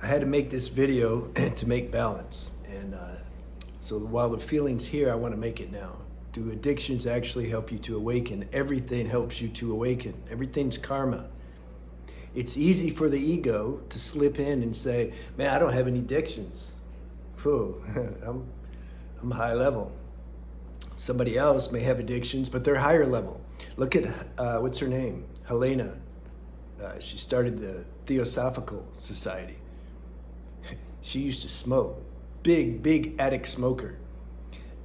I had to make this video to make balance. And so while the feeling's here, I want to make it now. Do addictions actually help you to awaken? Everything helps you to awaken. Everything's karma. It's easy for the ego to slip in and say, man, I don't have any addictions. Whew, I'm high level. Somebody else may have addictions, but they're higher level. Look at, what's her name? Helena. She started the Theosophical Society. She used to smoke. Big addict smoker.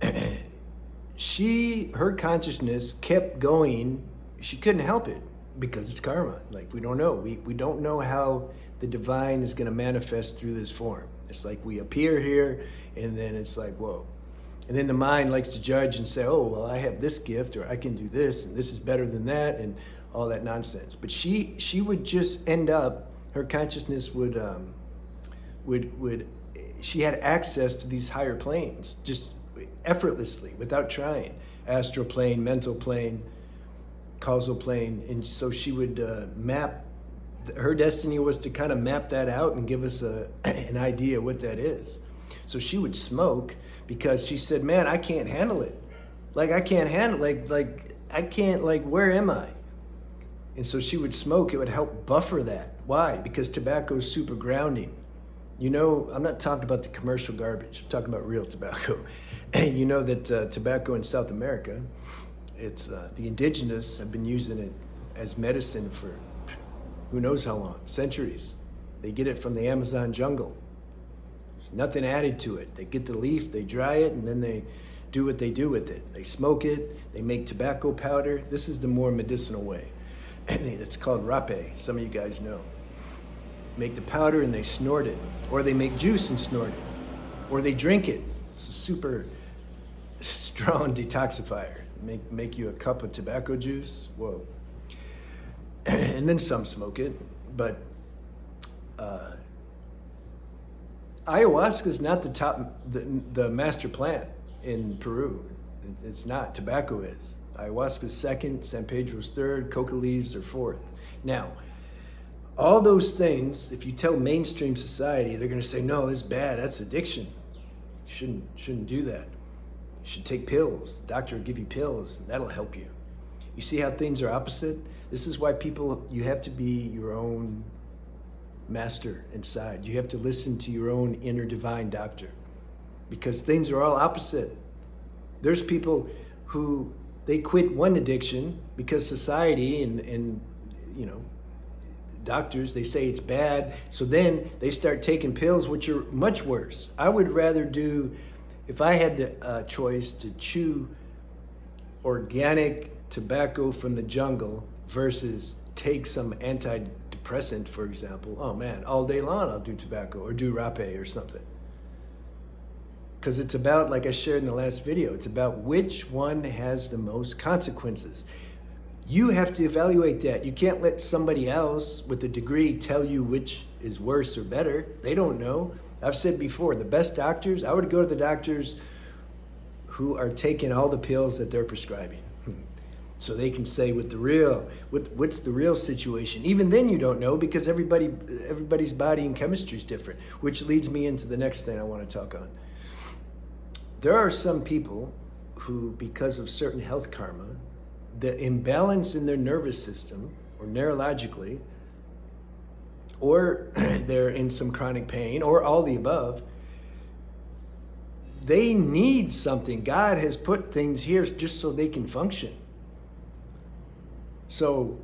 Her consciousness kept going. She couldn't help it because it's karma. Like, we don't know. We don't know how the divine is going to manifest through this form. It's like we appear here, and then it's like, whoa. And then the mind likes to judge and say, oh, well, I have this gift, or I can do this, and this is better than that, and all that nonsense. But she would just end up, her consciousness would she had access to these higher planes, just effortlessly, without trying. Astral plane, mental plane, causal plane. And so she would map, her destiny was to kind of map that out and give us an idea what that is. So she would smoke because she said, man, I can't handle it. Like, I can't handle, I can't, where am I? And so she would smoke. It would help buffer that. Why? Because tobacco is super grounding. You know, I'm not talking about the commercial garbage. I'm talking about real tobacco. And you know that tobacco in South America, it's the indigenous have been using it as medicine for who knows how long, centuries. They get it from the Amazon jungle. There's nothing added to it. They get the leaf, they dry it, and then they do what they do with it. They smoke it, they make tobacco powder. This is the more medicinal way. It's called rape, some of you guys know. Make the powder and they snort it, or they make juice and snort it, or they drink it. It's a super strong detoxifier. Make you a cup of tobacco juice. Whoa. And then some smoke it, but ayahuasca is not the master plant in Peru. It's not. Tobacco is. Ayahuasca is second, San Pedro's third, coca leaves are fourth. Now, all those things, if you tell mainstream society, they're going to say, no, this is bad. That's addiction. You shouldn't do that. You should take pills. The doctor will give you pills, and that'll help you. You see how things are opposite? This is why you have to be your own master inside. You have to listen to your own inner divine doctor, because things are all opposite. There's people who, they quit one addiction because society and you know, doctors, they say it's bad. So then they start taking pills, which are much worse. I would rather do, if I had the choice to chew organic tobacco from the jungle versus take some antidepressant, for example, oh man, all day long I'll do tobacco or do rape or something. Because it's about, like I shared in the last video, it's about which one has the most consequences. You have to evaluate that. You can't let somebody else with a degree tell you which is worse or better. They don't know. I've said before, the best doctors, I would go to the doctors who are taking all the pills that they're prescribing. So they can say what's the real situation. Even then you don't know, because everybody's body and chemistry is different, which leads me into the next thing I want to talk on. There are some people who, because of certain health karma, the imbalance in their nervous system, or neurologically, or they're in some chronic pain, or all the above, they need something. God has put things here just so they can function. So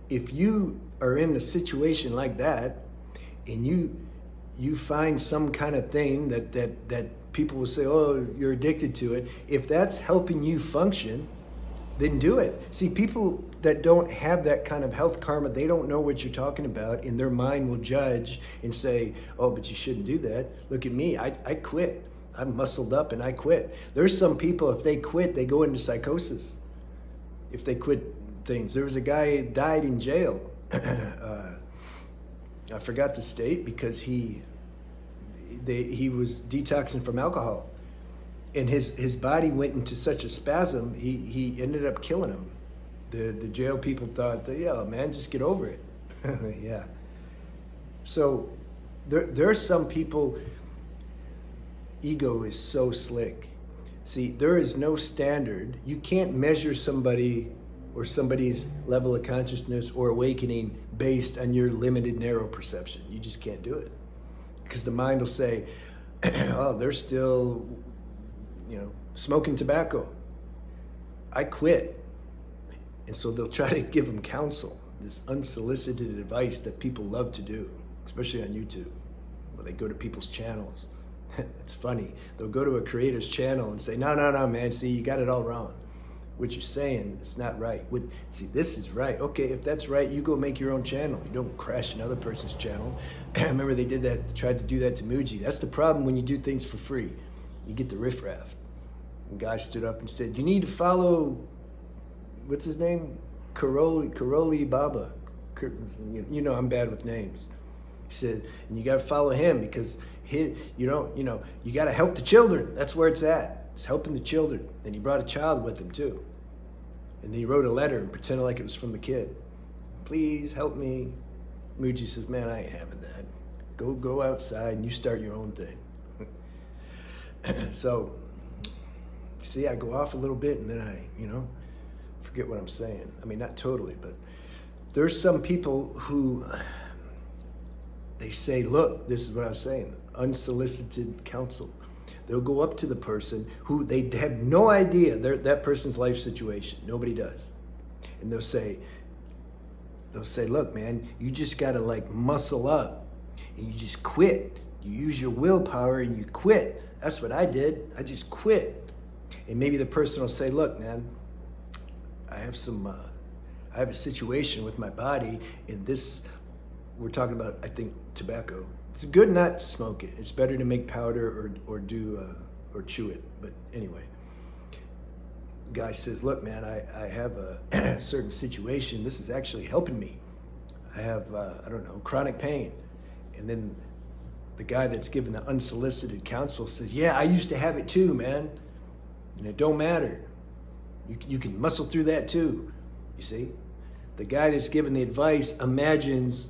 if you are in a situation like that, and you find some kind of thing that people will say, oh, you're addicted to it, if that's helping you function, then do it. See, people that don't have that kind of health karma, they don't know what you're talking about, and their mind will judge and say, oh, but you shouldn't do that. Look at me, I quit. I'm muscled up and I quit. There's some people, if they quit, they go into psychosis. If they quit things. There was a guy who died in jail. I forgot the state, because he was detoxing from alcohol. And his body went into such a spasm, he ended up killing him. The jail people thought, yeah, man, just get over it. Yeah. So there's some people, ego is so slick. See, there is no standard. You can't measure somebody or somebody's level of consciousness or awakening based on your limited, narrow perception. You just can't do it. Because the mind will say, oh, they're still, smoking tobacco. I quit. And so they'll try to give them counsel, this unsolicited advice that people love to do, especially on YouTube, where they go to people's channels. It's funny. They'll go to a creator's channel and say, no, man, see, you got it all wrong. What you're saying is not right. See, this is right. Okay, if that's right, you go make your own channel. You don't crash another person's channel. I remember they tried to do that to Muji. That's the problem when you do things for free. You get the riffraff. The guy stood up and said, you need to follow, what's his name? Karoli Baba. I'm bad with names. He said, and you got to follow him because you got to help the children. That's where it's at. It's helping the children. And he brought a child with him too. And then he wrote a letter and pretended like it was from the kid. Please help me. Muji says, man, I ain't having that. Go outside and you start your own thing. So, see, I go off a little bit and then I, forget what I'm saying. I mean, not totally, but there's some people who, they say, look, this is what I was saying, unsolicited counsel. They'll go up to the person who they have no idea that person's life situation. Nobody does. And they'll say, look, man, you just gotta muscle up and you just quit. You use your willpower and you quit. That's what I did. I just quit. And maybe the person will say, look, man, I have a situation with my body and this, we're talking about, I think, tobacco. It's good not to smoke it. It's better to make powder or chew it. But anyway, the guy says, look, man, I have a certain situation. This is actually helping me. I have, chronic pain. And then the guy that's given the unsolicited counsel says, yeah, I used to have it too, man. And it don't matter. You can muscle through that too. You see? The guy that's given the advice imagines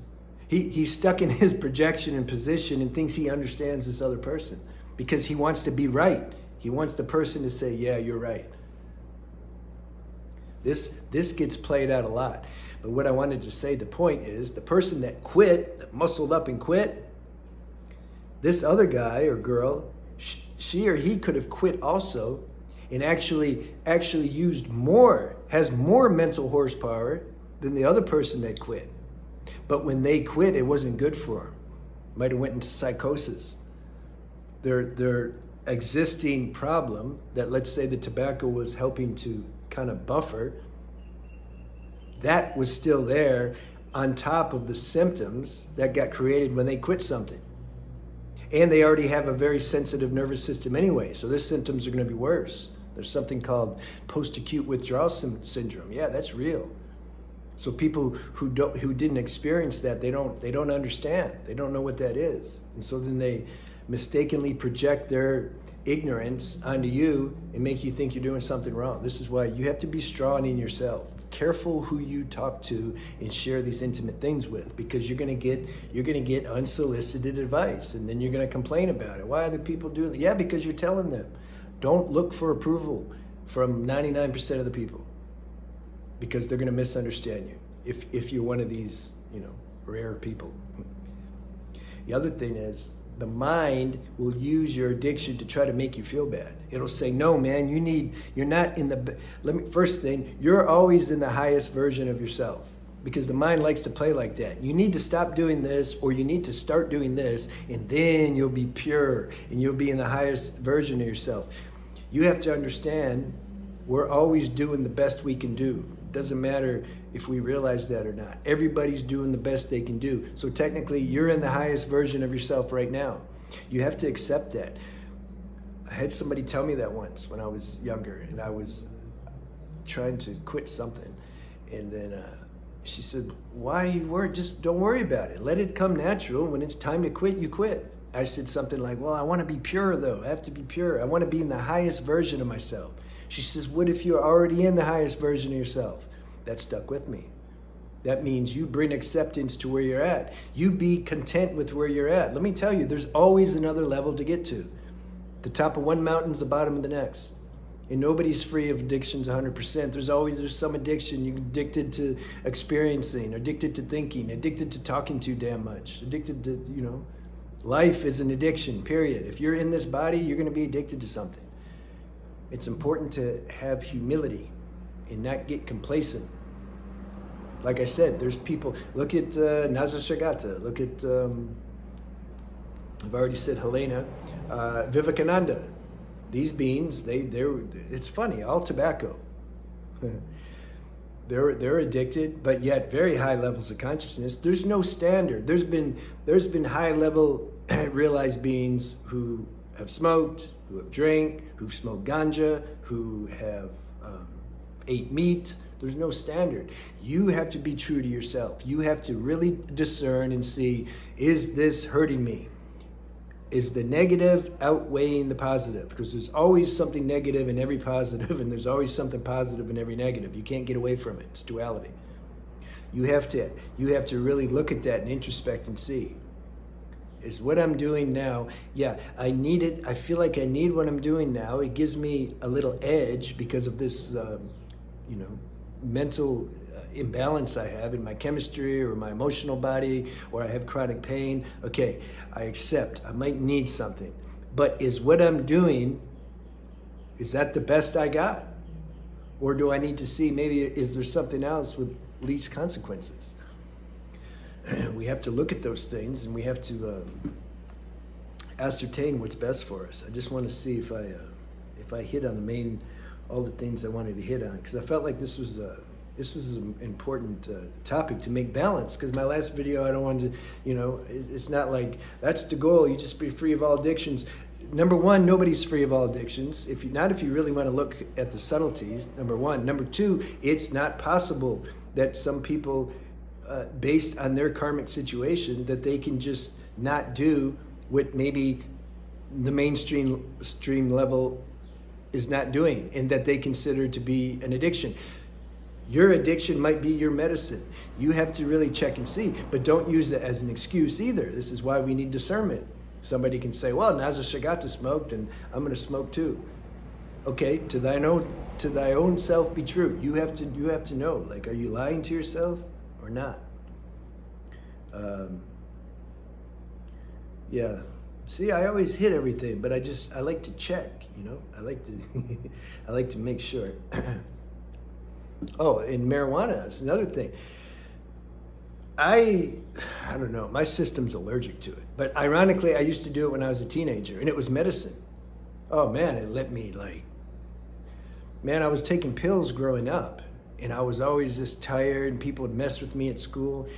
he's stuck in his projection and position and thinks he understands this other person because he wants to be right. He wants the person to say, yeah, you're right. This gets played out a lot. But what I wanted to say, the point is, the person that quit, that muscled up and quit, this other guy or girl, she or he could have quit also and actually has more mental horsepower than the other person that quit. But when they quit, it wasn't good for them. Might have went into psychosis. Their existing problem that, let's say, the tobacco was helping to kind of buffer, that was still there on top of the symptoms that got created when they quit something. And they already have a very sensitive nervous system anyway, so their symptoms are going to be worse. There's something called post-acute withdrawal syndrome. Yeah, that's real. So people who didn't experience that, they don't understand. They don't know what that is. And so then they mistakenly project their ignorance onto you and make you think you're doing something wrong. This is why you have to be strong in yourself. Careful who you talk to and share these intimate things with, because you're gonna get unsolicited advice and then you're gonna complain about it. Why are the people doing that? Yeah, because you're telling them. Don't look for approval from 99% of the people, because they're going to misunderstand you if you're one of these, rare people. The other thing is, the mind will use your addiction to try to make you feel bad. It'll say, no, man, you're not in first thing, you're always in the highest version of yourself, because the mind likes to play like that. You need to stop doing this, or you need to start doing this, and then you'll be pure and you'll be in the highest version of yourself. You have to understand, we're always doing the best we can do. Doesn't matter if we realize that or not. Everybody's doing the best they can do. So technically, you're in the highest version of yourself right now. You have to accept that. I had somebody tell me that once when I was younger, and I was trying to quit something. And then she said, why worry? Just don't worry about it. Let it come natural. When it's time to quit, you quit. I said something like, well, I want to be pure though. I have to be pure. I want to be in the highest version of myself. She says, what if you're already in the highest version of yourself? That stuck with me. That means you bring acceptance to where you're at. You be content with where you're at. Let me tell you, there's always another level to get to. The top of one mountain's the bottom of the next. And nobody's free of addictions 100%. There's some addiction. You're addicted to experiencing, addicted to thinking, addicted to talking too damn much, addicted to, life is an addiction, period. If you're in this body, you're going to be addicted to something. It's important to have humility and not get complacent. Like I said, there's people, look at Nazar Shagata, look at, I've already said Helena, Vivekananda. These beings, it's funny, all tobacco. They're addicted, but yet very high levels of consciousness. There's no standard. There's been high level realized beings who have smoked, who have drank, who've smoked ganja, who have ate meat. There's no standard. You have to be true to yourself. You have to really discern and see, is this hurting me? Is the negative outweighing the positive? Because there's always something negative in every positive, and there's always something positive in every negative. You can't get away from it. It's duality. You have to really look at that and introspect and see. Is what I'm doing now, I need it. I feel like I need what I'm doing now. It gives me a little edge because of this, mental imbalance I have in my chemistry or my emotional body, or I have chronic pain. Okay, I accept. I might need something. But is what I'm doing, is that the best I got? Or do I need to see, maybe, is there something else with least consequences? We have to look at those things, and we have to ascertain what's best for us. I just want to see if I hit on all the things I wanted to hit on, because I felt like this was an important topic to make balance. Because my last video, I don't want to, it's not like that's the goal. You just be free of all addictions. Number one, nobody's free of all addictions. If you really want to look at the subtleties. Number one. Number two, it's not possible that some people, based on their karmic situation, that they can just not do what maybe the mainstream level is not doing, and that they consider to be an addiction. Your addiction might be your medicine. You have to really check and see, but don't use it as an excuse either. This is why we need discernment. Somebody can say, well, Nazar Shagata smoked and I'm going to smoke too. Okay, to thy own self be true. You have to know, like, are you lying to yourself or not? See, I always hit everything, but I like to check, I like to make sure. Oh, and marijuana is another thing. I don't know, my system's allergic to it. But ironically, I used to do it when I was a teenager, and it was medicine. Oh man, it let me I was taking pills growing up, and I was always just tired, and people would mess with me at school.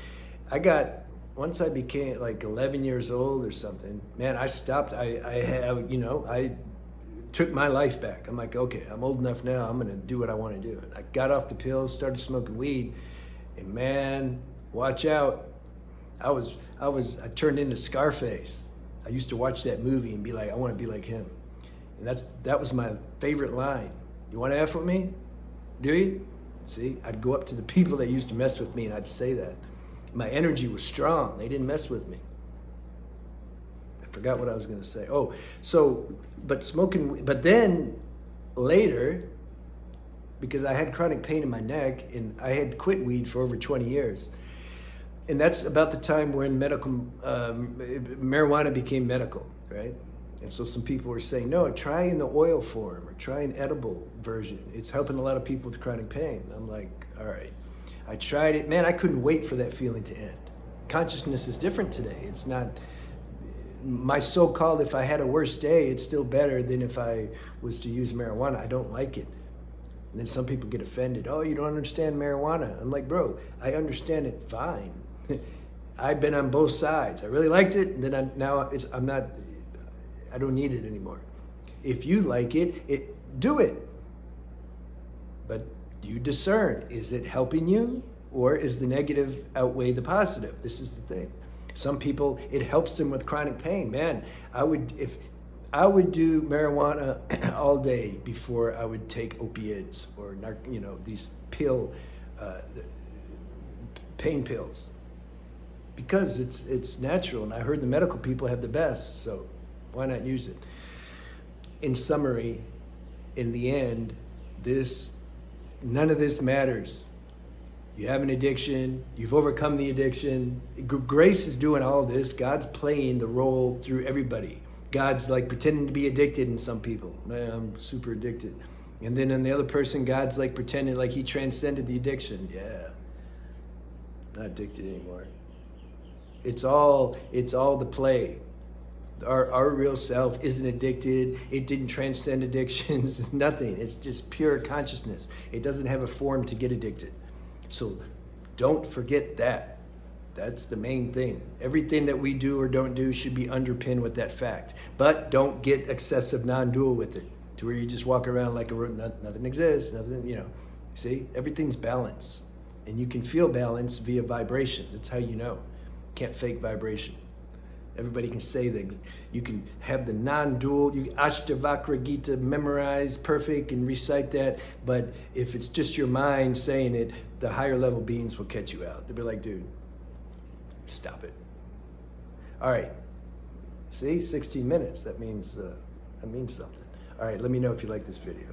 Once I became like 11 years old or something, man, I stopped. I took my life back. I'm like, okay, I'm old enough now. I'm gonna do what I want to do. And I got off the pills, started smoking weed, and man, watch out. I turned into Scarface. I used to watch that movie and be like, I want to be like him. And that was my favorite line. You want to F with me? Do you? See, I'd go up to the people that used to mess with me and I'd say that. My energy was strong. They didn't mess with me. I forgot what I was going to say. Oh, but then later, because I had chronic pain in my neck and I had quit weed for over 20 years. And that's about the time when marijuana became medical, right? And so some people were saying, no, try in the oil form or try an edible version. It's helping a lot of people with chronic pain. I'm like, all right. I tried it. Man, I couldn't wait for that feeling to end. Consciousness is different today. It's not, my so-called, if I had a worse day, it's still better than if I was to use marijuana. I don't like it. And then some people get offended. Oh, you don't understand marijuana. I'm like, bro, I understand it fine. I've been on both sides. I really liked it, and then I don't need it anymore. If you like it, do it. But you discern, is it helping you, or is the negative outweigh the positive? This is the thing. Some people, it helps them with chronic pain. Man, I would do marijuana all day before I would take opiates or these pain pills because it's natural, and I heard the medical people have the best, so why not use it? In summary, in the end, none of this matters. You have an addiction, you've overcome the addiction. Grace is doing all this. God's playing the role through everybody. God's like pretending to be addicted in some people. Man, I'm super addicted. And then in the other person, God's like pretending like he transcended the addiction. Yeah, not addicted anymore. It's all the play. Our real self isn't addicted. It didn't transcend addictions. Nothing. It's just pure consciousness. It doesn't have a form to get addicted. So don't forget that. That's the main thing. Everything that we do or don't do should be underpinned with that fact. But don't get excessive non-dual with it, to where you just walk around like nothing exists, nothing, See, everything's balance. And you can feel balance via vibration. That's how you know. Can't fake vibration. Everybody can say that. You can have the non-dual, Ashtavakra Gita memorized perfect and recite that, but if it's just your mind saying it, the higher level beings will catch you out. They'll be like, dude, stop it. All right. See, 16 minutes. That means something. All right, let me know if you like this video.